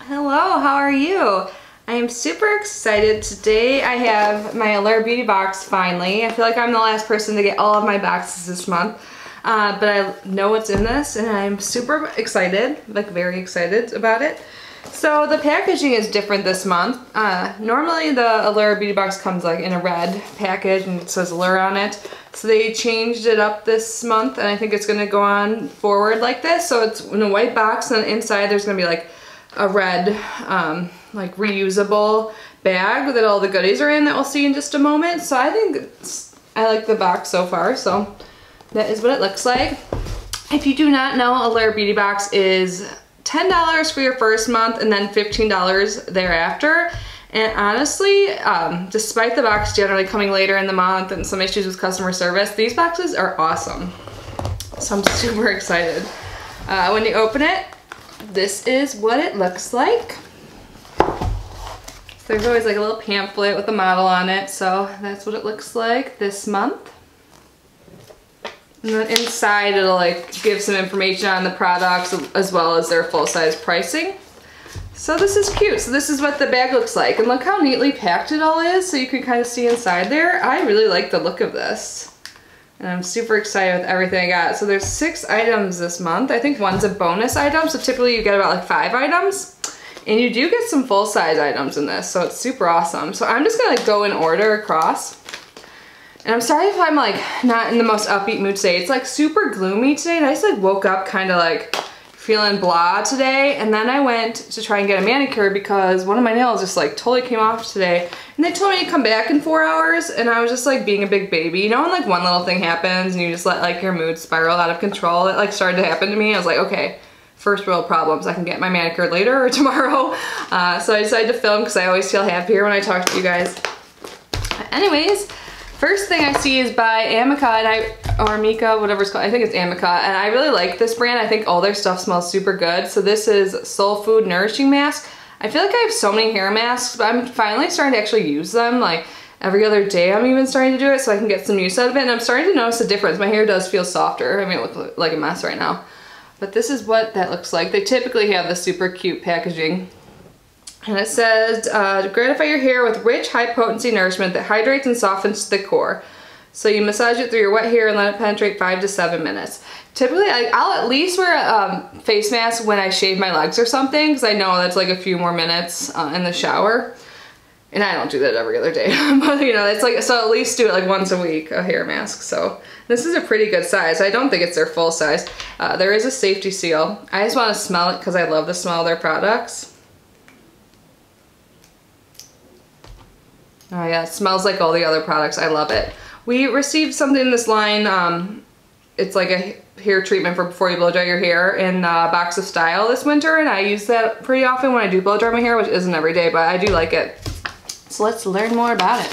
Hello, how are you? I am super excited. Today I have my Allure beauty box finally. I feel like I'm the last person to get all of my boxes this month. But I know what's in this and I'm super excited, like very excited about it. So the packaging is different this month. Normally the Allure beauty box comes like in a red package and it says Allure on it. So they changed it up this month and I think it's gonna go on forward like this. So it's in a white box and inside there's gonna be like a red like reusable bag that all the goodies are in that we'll see in just a moment. So I think I like the box so far. So that is what it looks like. If you do not know, Allure beauty box is $10 for your first month and then $15 thereafter. And honestly, despite the box generally coming later in the month and some issues with customer service, these boxes are awesome. So I'm super excited. When you open it, this is what it looks like. So there's always like a little pamphlet with a model on it. So that's what it looks like this month. And then inside it'll like give some information on the products as well as their full-size pricing. So this is cute. So this is what the bag looks like. And look how neatly packed it all is so you can kind of see inside there. I really like the look of this. And I'm super excited with everything I got. So there's 6 items this month. I think one's a bonus item. So typically you get about like 5 items. And you do get some full-size items in this. So it's super awesome. So I'm just gonna like go in order across. And I'm sorry if I'm like not in the most upbeat mood today. It's like super gloomy today and I just like woke up kind of like feeling blah today. And then I went to try and get a manicure because one of my nails just like totally came off today. And they told me to come back in 4 hours and I was just like being a big baby. You know when like one little thing happens and you just let like your mood spiral out of control? It like started to happen to me. I was like, okay, first world problems. I can get my manicure later or tomorrow. So I decided to film because I always feel happier when I talk to you guys. Anyways, first thing I see is by Amica, or Mika, whatever it's called. I think it's Amica, and I really like this brand. I think all their stuff smells super good. So this is Soul Food Nourishing Mask. I feel like I have so many hair masks, but I'm finally starting to actually use them. Like every other day I'm even starting to do it so I can get some use out of it, and I'm starting to notice a difference. My hair does feel softer. I mean, it looks like a mess right now. But this is what that looks like. They typically have the super cute packaging. And it says, gratify your hair with rich, high-potency nourishment that hydrates and softens the core. So you massage it through your wet hair and let it penetrate 5 to 7 minutes. Typically, I'll at least wear a face mask when I shave my legs or something, because I know that's like a few more minutes in the shower. And I don't do that every other day. But you know, it's like, so at least do it like once a week, a hair mask. So this is a pretty good size. I don't think it's their full size. There is a safety seal. I just want to smell it because I love the smell of their products. Oh yeah, it smells like all the other products. I love it. We received something in this line. It's like a hair treatment for before you blow dry your hair in Box of Style this winter, and I use that pretty often when I do blow dry my hair, which isn't every day, but I do like it. So let's learn more about it.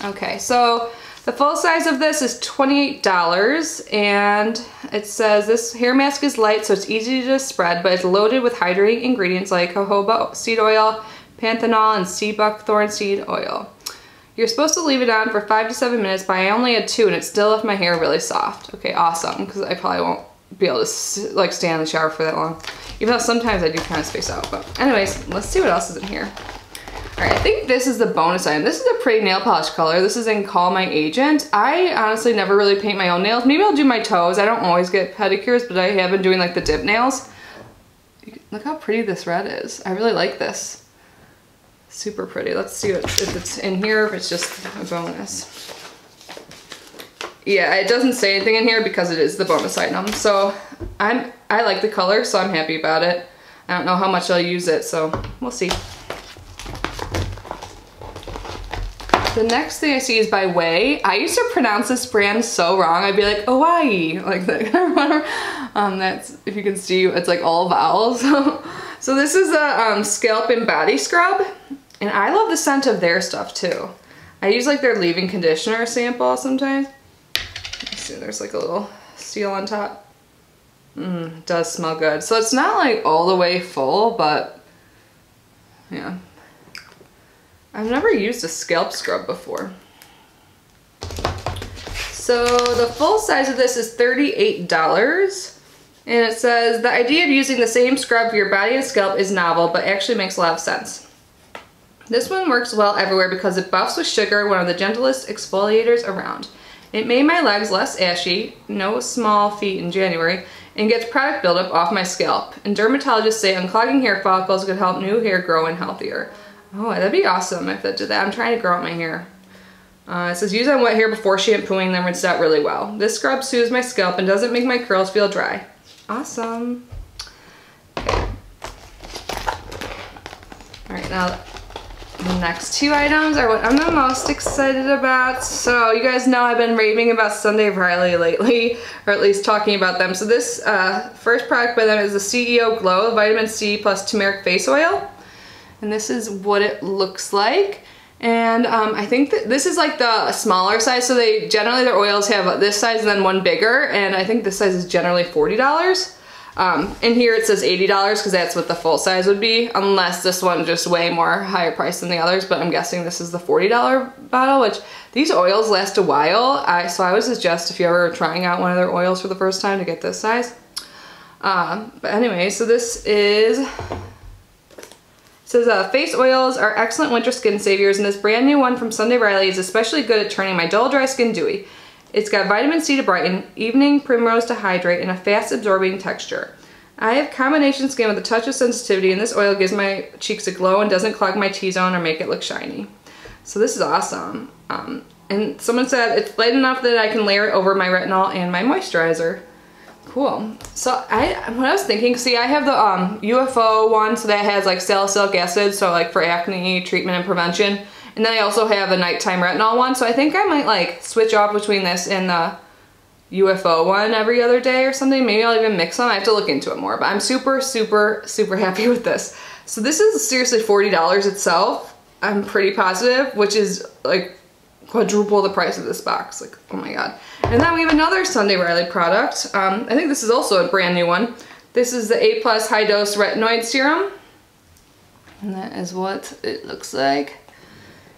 Okay, so the full size of this is $28, and it says this hair mask is light, so it's easy to spread, but it's loaded with hydrating ingredients like jojoba seed oil, panthenol, and sea buckthorn seed oil. You're supposed to leave it on for 5 to 7 minutes, but I only had 2 and it still left my hair really soft. Okay, awesome, because I probably won't be able to like stay in the shower for that long. Even though sometimes I do kind of space out. But anyways, let's see what else is in here. Alright, I think this is the bonus item. This is a pretty nail polish color. This is in Call My Agent. I honestly never really paint my own nails. Maybe I'll do my toes. I don't always get pedicures, but I have been doing like the dip nails. Look how pretty this red is. I really like this. Super pretty. Let's see if it's in here, if it's just a bonus. Yeah, it doesn't say anything in here because it is the bonus item. So I like the color, so I'm happy about it. I don't know how much I'll use it, so we'll see. The next thing I see is by Way. I used to pronounce this brand so wrong. I'd be like, Hawaii, like that. That's, if you can see, it's like all vowels. So this is a Scalp and Body Scrub. And I love the scent of their stuff too. I use like their leave-in conditioner sample sometimes. Let's see, there's like a little seal on top. It does smell good. So it's not like all the way full, but yeah. I've never used a scalp scrub before. So the full size of this is $38. And it says, the idea of using the same scrub for your body and scalp is novel, but actually makes a lot of sense. This one works well everywhere because it buffs with sugar, one of the gentlest exfoliators around. It made my legs less ashy, no small feet in January, and gets product buildup off my scalp. And dermatologists say unclogging hair follicles could help new hair grow in healthier. Oh, that'd be awesome if that did that. I'm trying to grow out my hair. It says use on wet hair before shampooing, then rinse out really well. This scrub soothes my scalp and doesn't make my curls feel dry. Awesome. Okay. Alright, now the next two items are what I'm the most excited about. So you guys know I've been raving about Sunday Riley lately, or at least talking about them. So this first product by them is the CEO Glow Vitamin C plus Turmeric Face Oil. And this is what it looks like. And I think that this is like the smaller size. So they generally, their oils have this size and then one bigger. And I think this size is generally $40. In here it says $80 because that's what the full size would be, unless this one just way more higher price than the others, but I'm guessing this is the $40 bottle, which these oils last a while. So I would suggest if you're ever trying out one of their oils for the first time to get this size. But anyway, so this is, it says face oils are excellent winter skin saviors, and this brand new one from Sunday Riley is especially good at turning my dull dry skin dewy. It's got vitamin C to brighten, evening primrose to hydrate, and a fast absorbing texture. I have combination skin with a touch of sensitivity, and this oil gives my cheeks a glow and doesn't clog my T-zone or make it look shiny. So this is awesome. And someone said it's light enough that I can layer it over my retinol and my moisturizer. Cool. So what I was thinking, see, I have the UFO one, so that has like salicylic acid, so like for acne treatment and prevention. And then I also have a nighttime retinol one, so I think I might like switch off between this and the UFO one every other day or something. Maybe I'll even mix them. I have to look into it more, but I'm super, super, super happy with this. So this is seriously $40 itself. I'm pretty positive, which is like quadruple the price of this box. Like, oh my god. And then we have another Sunday Riley product. I think this is also a brand new one. This is the A+ High Dose Retinoid Serum. And that is what it looks like.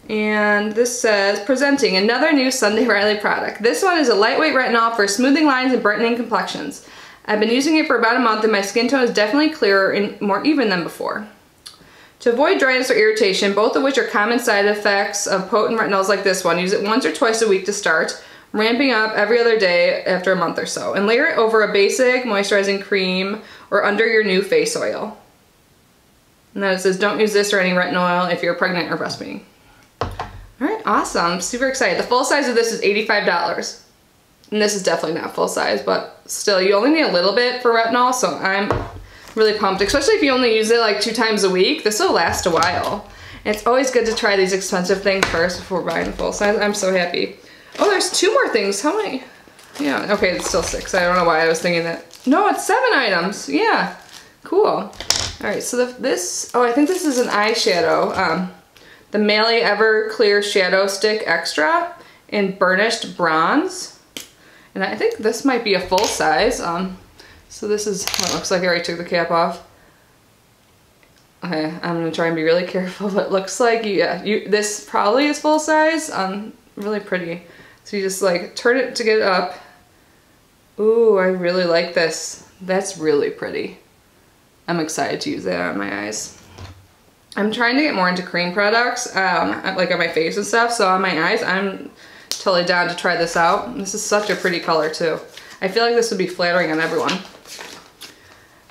And this says, presenting another new Sunday Riley product. This one is a lightweight retinol for smoothing lines and brightening complexions. I've been using it for about a month and my skin tone is definitely clearer and more even than before. To avoid dryness or irritation, both of which are common side effects of potent retinols like this one, use it once or twice a week to start, ramping up every other day after a month or so, and layer it over a basic moisturizing cream or under your new face oil. And then it says, don't use this or any retinol oil if you're pregnant or breastfeeding. Alright, awesome. Super excited. The full size of this is $85. And this is definitely not full size, but still, you only need a little bit for retinol, so I'm really pumped. Especially if you only use it like 2 times a week. This will last a while. And it's always good to try these expensive things first before buying the full size. I'm so happy. Oh, there's 2 more things. How many? Yeah, okay, it's still 6. I don't know why I was thinking that. No, it's 7 items. Yeah, cool. Alright, so I think this is an eyeshadow. The Mally Ever Clear Shadow Stick Extra in Burnished Bronze. And I think this might be a full size. So this is what it looks like. I already took the cap off. Okay, I'm going to try and be really careful, but it looks like, yeah, this probably is full size. Really pretty. So you just like turn it to get it up. Ooh, I really like this. That's really pretty. I'm excited to use that on my eyes. I'm trying to get more into cream products, like on my face and stuff, so on my eyes, I'm totally down to try this out. This is such a pretty color too. I feel like this would be flattering on everyone.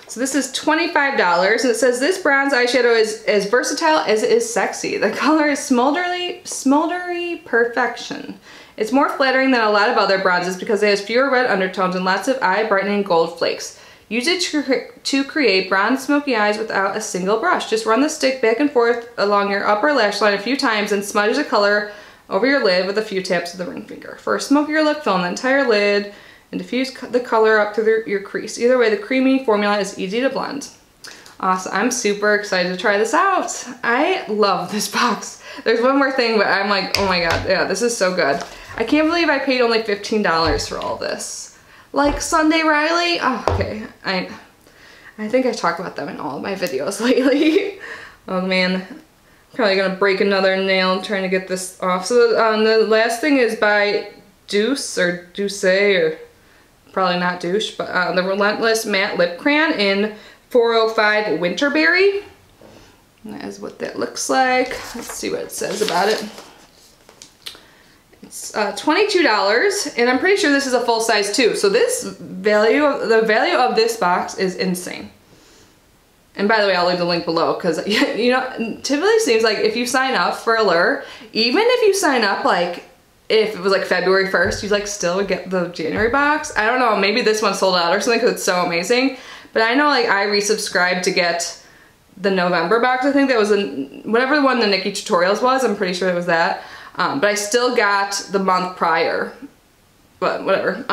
So this is $25, and it says this bronze eyeshadow is as versatile as it is sexy. The color is smoldery perfection. It's more flattering than a lot of other bronzes because it has fewer red undertones and lots of eye brightening gold flakes. Use it to create bronze smoky eyes without a single brush. Just run the stick back and forth along your upper lash line a few times and smudge the color over your lid with a few taps of the ring finger. For a smokier look, fill in the entire lid and diffuse the color up through your crease. Either way, the creamy formula is easy to blend. Awesome. I'm super excited to try this out. I love this box. There's one more thing, but I'm like, oh my god, yeah, this is so good. I can't believe I paid only $15 for all this. Like Sunday Riley? Oh, okay. I think I talk about them in all of my videos lately. Oh man. Probably gonna break another nail trying to get this off. So the last thing is by Deuce or Douce or probably not douche, but the Relentless Matte Lip Crayon in 405 Winterberry. And that is what that looks like. Let's see what it says about it. It's $22, and I'm pretty sure this is a full size too. So the value of this box is insane. And by the way, I'll leave the link below because, you know, typically seems like if you sign up for Allure, even if you sign up like, if it was like February 1st, you like still would get the January box. I don't know, maybe this one sold out or something because it's so amazing. But I know like I resubscribed to get the November box. I think that was whatever one the Nikki Tutorials was, I'm pretty sure it was that. But I still got the month prior, but whatever.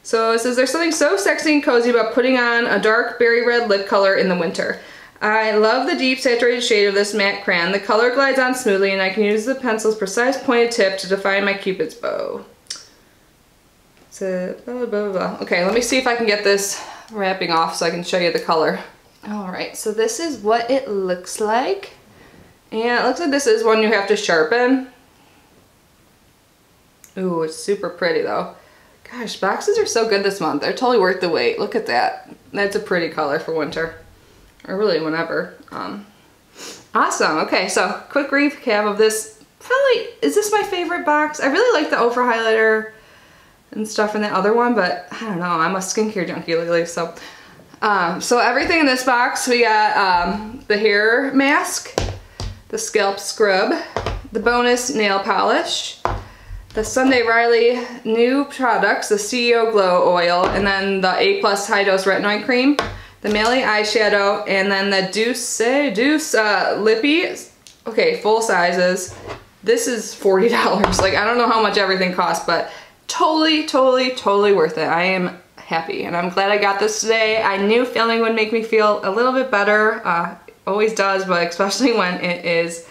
So it says, there's something so sexy and cozy about putting on a dark berry red lip color in the winter. I love the deep saturated shade of this matte crayon. The color glides on smoothly and I can use the pencil's precise pointed tip to define my Cupid's bow. So, blah, blah, blah, blah. Okay, let me see if I can get this wrapping off so I can show you the color. Alright, so this is what it looks like. And it looks like this is one you have to sharpen. Ooh, it's super pretty though. Gosh, boxes are so good this month. They're totally worth the wait. Look at that. That's a pretty color for winter. Or really whenever. Awesome. Okay, so quick recap of this. Probably, is this my favorite box? I really like the Ofra highlighter and stuff in the other one, but I don't know. I'm a skincare junkie lately, so. So everything in this box, we got the hair mask, the scalp scrub, the bonus nail polish, the Sunday Riley new products, the CEO Glow Oil, and then the A+ High Dose Retinoid Cream, the Melly Eyeshadow, and then the Deuce Lippy. Okay, full sizes. This is $40. Like, I don't know how much everything costs, but totally, totally, totally worth it. I am happy, and I'm glad I got this today. I knew filming would make me feel a little bit better. Always does, but especially when it is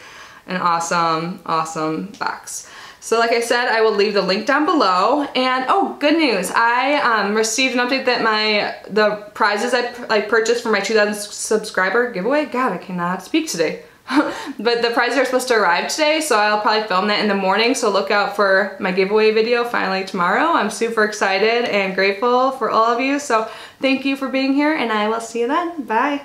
an awesome, awesome box. So like I said, I will leave the link down below. And oh, good news. I received an update that the prizes I purchased for my 2,000 subscriber giveaway. God, I cannot speak today. But the prizes are supposed to arrive today, so I'll probably film that in the morning. So look out for my giveaway video finally tomorrow. I'm super excited and grateful for all of you. So thank you for being here, and I will see you then. Bye.